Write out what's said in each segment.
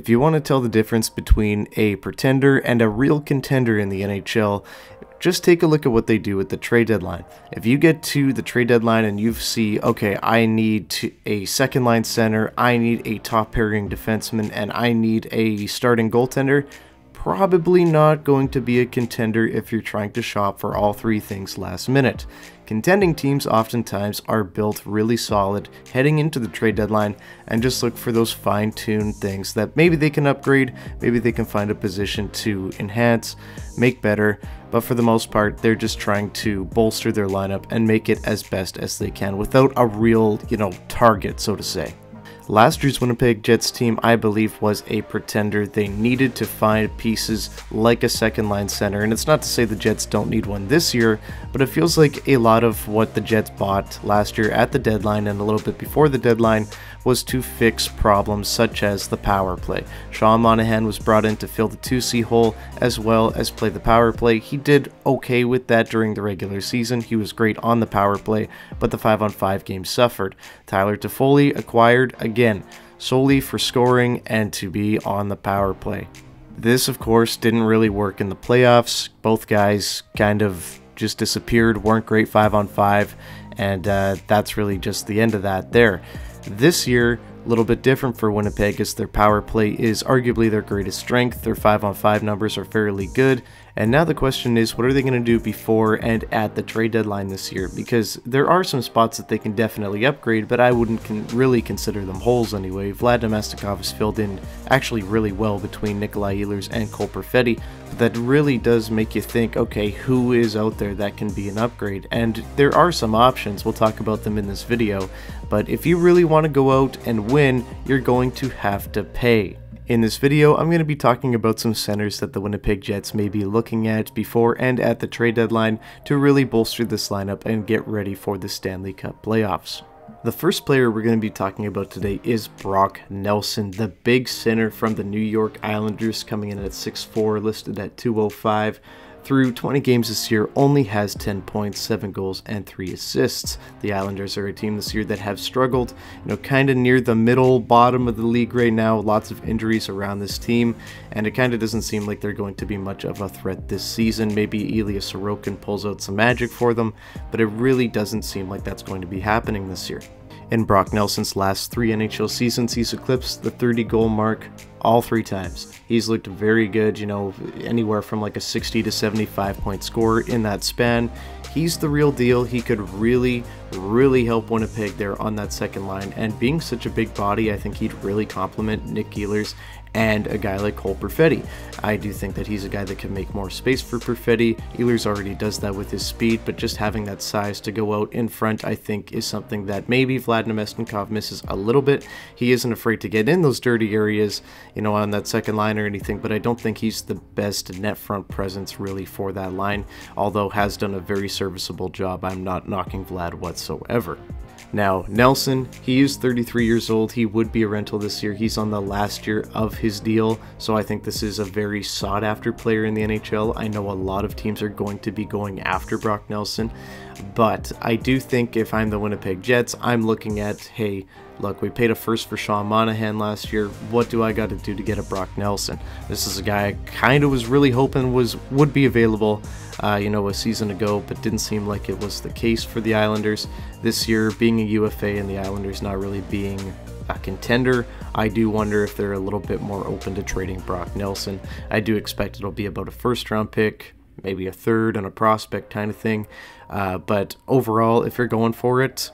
If you want to tell the difference between a pretender and a real contender in the NHL, just take a look at what they do at the trade deadline. If you get to the trade deadline and you see, okay, I need a second line center, I need a top pairing defenseman, and I need a starting goaltender, probably not going to be a contender if you're trying to shop for all three things last minute. Contending teams oftentimes are built really solid heading into the trade deadline and just look for those fine-tuned things that maybe they can upgrade, maybe they can find a position to enhance, make better, but for the most part they're just trying to bolster their lineup and make it as best as they can without a real, target, so to say. Last year's Winnipeg Jets team, I believe, was a pretender. They needed to find pieces like a second line center, and it's not to say the Jets don't need one this year, but it feels like a lot of what the Jets bought last year at the deadline and a little bit before the deadline was to fix problems such as the power play. Sean Monahan was brought in to fill the 2C hole as well as play the power play. He did okay with that during the regular season. He was great on the power play, but the 5-on-5 game suffered. Tyler Toffoli acquired again solely for scoring and to be on the power play. This, of course, didn't really work in the playoffs. Both guys kind of just disappeared, weren't great 5-on-5, and that's really just the end of that there. This year, a little bit different for Winnipeg as their power play is arguably their greatest strength. Their 5-on-5 numbers are fairly good. And now the question is, what are they going to do before and at the trade deadline this year? Because there are some spots that they can definitely upgrade, but I wouldn't really consider them holes anyway. Vlad Namestnikov has filled in actually really well between Nikolai Ehlers and Cole Perfetti. But that really does make you think, okay, who is out there that can be an upgrade? And there are some options. We'll talk about them in this video. But if you really want to go out and win, you're going to have to pay. In this video, I'm going to be talking about some centers that the Winnipeg Jets may be looking at before and at the trade deadline to really bolster this lineup and get ready for the Stanley Cup playoffs. The first player we're going to be talking about today is Brock Nelson, the big center from the New York Islanders, coming in at 6'4", listed at 205. Through 20 games this year, only has 10 points, 7 goals, and 3 assists. The Islanders are a team this year that have struggled, kind of near the middle bottom of the league right now. Lots of injuries around this team, and it kind of doesn't seem like they're going to be much of a threat this season. Maybe Ilya Sorokin pulls out some magic for them, but it really doesn't seem like that's going to be happening this year. In Brock Nelson's last 3 NHL seasons, he's eclipsed the 30-goal mark all 3 times. He's looked very good, anywhere from like a 60 to 75 point scorer in that span. He's the real deal. He could really help Winnipeg there on that second line, and being such a big body, I think he'd really complement Nick Ehlers and a guy like Cole Perfetti. I do think that he's a guy that can make more space for Perfetti. Ehlers already does that with his speed, but just having that size to go out in front, I think, is something that maybe Vlad Namestnikov misses a little bit. He isn't afraid to get in those dirty areas, on that second line or anything, but I don't think he's the best net front presence really for that line, although has done a very serviceable job. I'm not knocking Vlad whatsoever. Now, Nelson, he is 33 years old. He would be a rental this year. He's on the last year of his deal, so I think this is a very sought-after player in the NHL. I know a lot of teams are going to be going after Brock Nelson, but I do think if I'm the Winnipeg Jets, I'm looking at, hey, look, we paid a first for Sean Monahan last year. What do I got to do to get a Brock Nelson? This is a guy I kind of was really hoping would be available, a season ago, but didn't seem like it was the case for the Islanders. This year, being a UFA and the Islanders not really being a contender, I do wonder if they're a little bit more open to trading Brock Nelson. I do expect it'll be about a first-round pick, maybe a third and a prospect kind of thing. But overall, if you're going for it,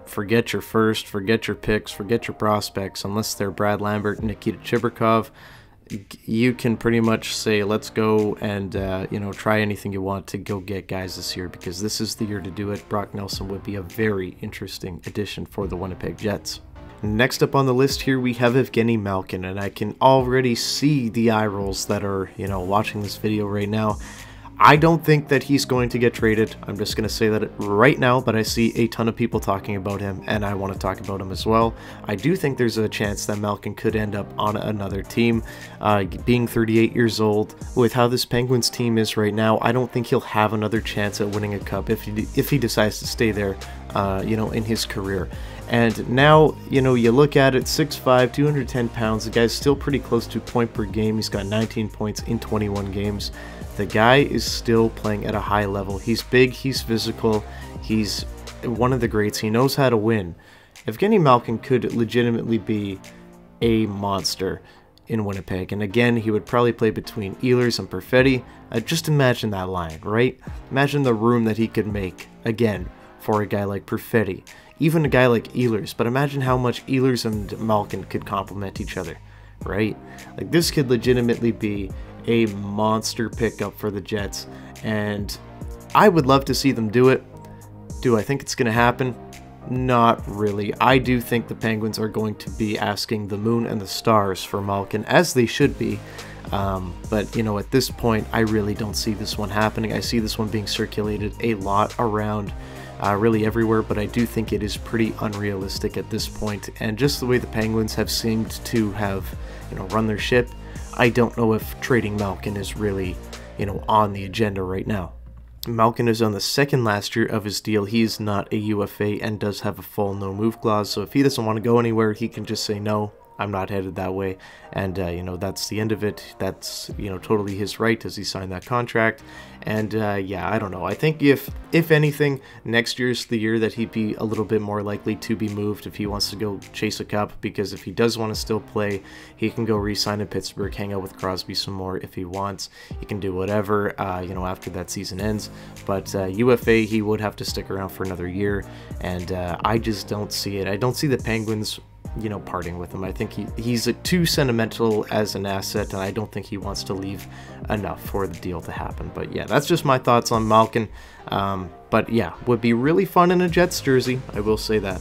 forget your first, forget your picks, forget your prospects, unless they're Brad Lambert and Nikita Chibrikov. You can pretty much say, let's go and, try anything you want to go get guys this year, because this is the year to do it. Brock Nelson would be a very interesting addition for the Winnipeg Jets. Next up on the list here, we have Evgeny Malkin, and I can already see the eye rolls that are, watching this video right now. I don't think that he's going to get traded. I'm just going to say that right now, but I see a ton of people talking about him, and I want to talk about him as well. I do think there's a chance that Malkin could end up on another team. Being 38 years old, with how this Penguins team is right now, I don't think he'll have another chance at winning a cup if he decides to stay there in his career. And now, you look at it, 6'5", 210 pounds, the guy's still pretty close to point per game. He's got 19 points in 21 games. The guy is still playing at a high level. He's big, he's physical, he's one of the greats, he knows how to win. Evgeny Malkin could legitimately be a monster in Winnipeg, and again, he would probably play between Ehlers and Perfetti. Just imagine that line, right? Imagine the room that he could make, again, for a guy like Perfetti. Even a guy like Ehlers, but imagine how much Ehlers and Malkin could complement each other, right? Like, this could legitimately be a monster pickup for the Jets, and I would love to see them do it. Do I think it's going to happen? Not really. I do think the Penguins are going to be asking the moon and the stars for Malkin, as they should be. But, at this point, I really don't see this one happening. I see this one being circulated a lot around really everywhere, but I do think it is pretty unrealistic at this point. And just the way the Penguins have seemed to have, run their ship, I don't know if trading Malkin is really, on the agenda right now. Malkin is on the second last year of his deal. He is not a UFA and does have a full no-move clause, so if he doesn't want to go anywhere, he can just say no. I'm not headed that way, and that's the end of it. That's totally his right as he signed that contract. And yeah, I don't know. I think if anything, next year's the year that he'd be a little bit more likely to be moved if he wants to go chase a cup, because if he does want to still play, he can go re-sign in Pittsburgh, hang out with Crosby some more if he wants. He can do whatever after that season ends. But UFA, he would have to stick around for another year, and I just don't see it. I don't see the Penguins parting with him. I think he's too sentimental as an asset, and I don't think he wants to leave enough for the deal to happen. But yeah, that's just my thoughts on Malkin. But yeah, would be really fun in a Jets jersey, I will say that.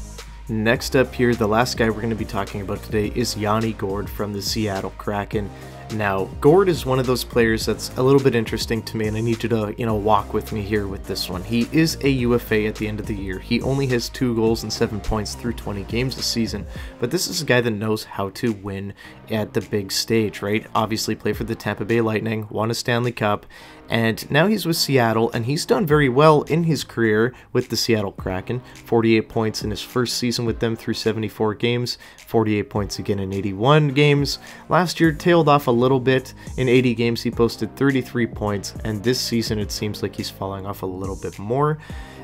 Next up here, the last guy we're going to be talking about today is Yanni Gourde from the Seattle Kraken. Now, Gourde is one of those players that's a little bit interesting to me, and I need you to, walk with me here with this one. He is a UFA at the end of the year. He only has 2 goals and 7 points through 20 games this season, but this is a guy that knows how to win at the big stage, right? Obviously played for the Tampa Bay Lightning, won a Stanley Cup, and now he's with Seattle, and he's done very well in his career with the Seattle Kraken. 48 points in his first season with them through 74 games, 48 points again in 81 games. Last year tailed off a little bit. In 80 games he posted 33 points, and this season it seems like he's falling off a little bit more.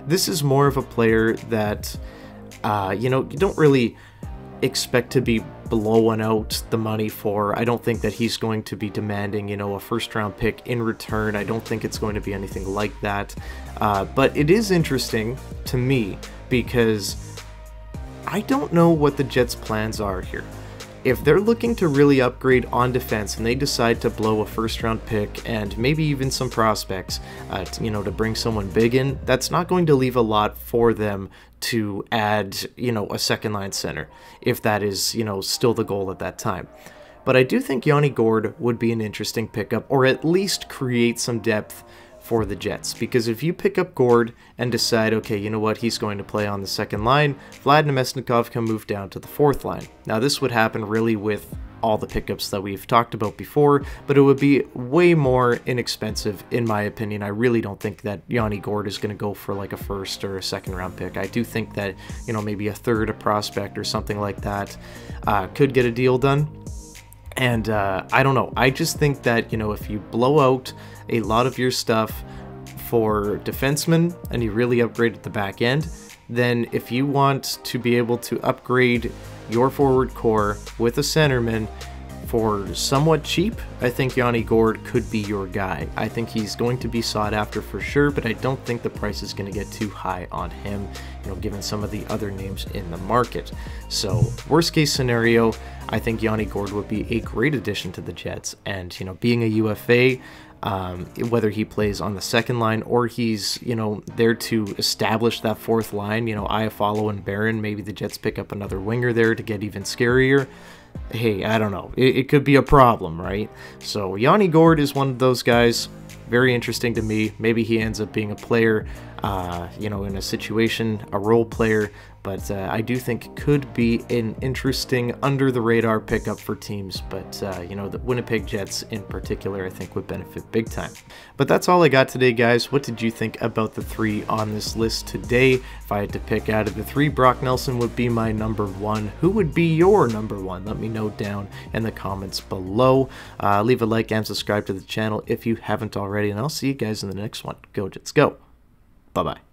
This is more of a player that, you don't really expect to be blowing out the money for. I don't think that he's going to be demanding, a first-round pick in return. I don't think it's going to be anything like that. But it is interesting to me because I don't know what the Jets' plans are here. If they're looking to really upgrade on defense and they decide to blow a first-round pick and maybe even some prospects, to bring someone big in, that's not going to leave a lot for them to add, a second-line center, if that is, still the goal at that time. But I do think Yanni Gourde would be an interesting pickup, or at least create some depth for the Jets, because if you pick up Gourde and decide, okay, you know what, he's going to play on the second line, Vlad Namestnikov can move down to the fourth line. Now, this would happen really with all the pickups that we've talked about before, but it would be way more inexpensive, in my opinion. I really don't think that Yanni Gourde is going to go for like a first or a second round pick. I do think that, maybe a third, a prospect or something like that could get a deal done. And I don't know. I just think that, if you blow out a lot of your stuff for defensemen and you really upgrade at the back end, then if you want to be able to upgrade your forward core with a centerman for somewhat cheap, I think Yanni Gourde could be your guy. I think he's going to be sought after for sure, but I don't think the price is going to get too high on him, given some of the other names in the market. So, worst case scenario, I think Yanni Gourde would be a great addition to the Jets, and, being a UFA, whether he plays on the second line or he's, there to establish that fourth line, Iafallo and Barron, maybe the Jets pick up another winger there to get even scarier. Hey, I don't know. It could be a problem, right? So Yanni Gourde is one of those guys. Very interesting to me. Maybe he ends up being a player, in a situation, a role player. but I do think it could be an interesting under-the-radar pickup for teams, but you know, the Winnipeg Jets in particular I think would benefit big time. But that's all I got today, guys. What did you think about the 3 on this list today? If I had to pick out of the 3, Brock Nelson would be my number 1. Who would be your number 1? Let me know down in the comments below. Leave a like and subscribe to the channel if you haven't already, and I'll see you guys in the next one. Go Jets, go. Bye-bye.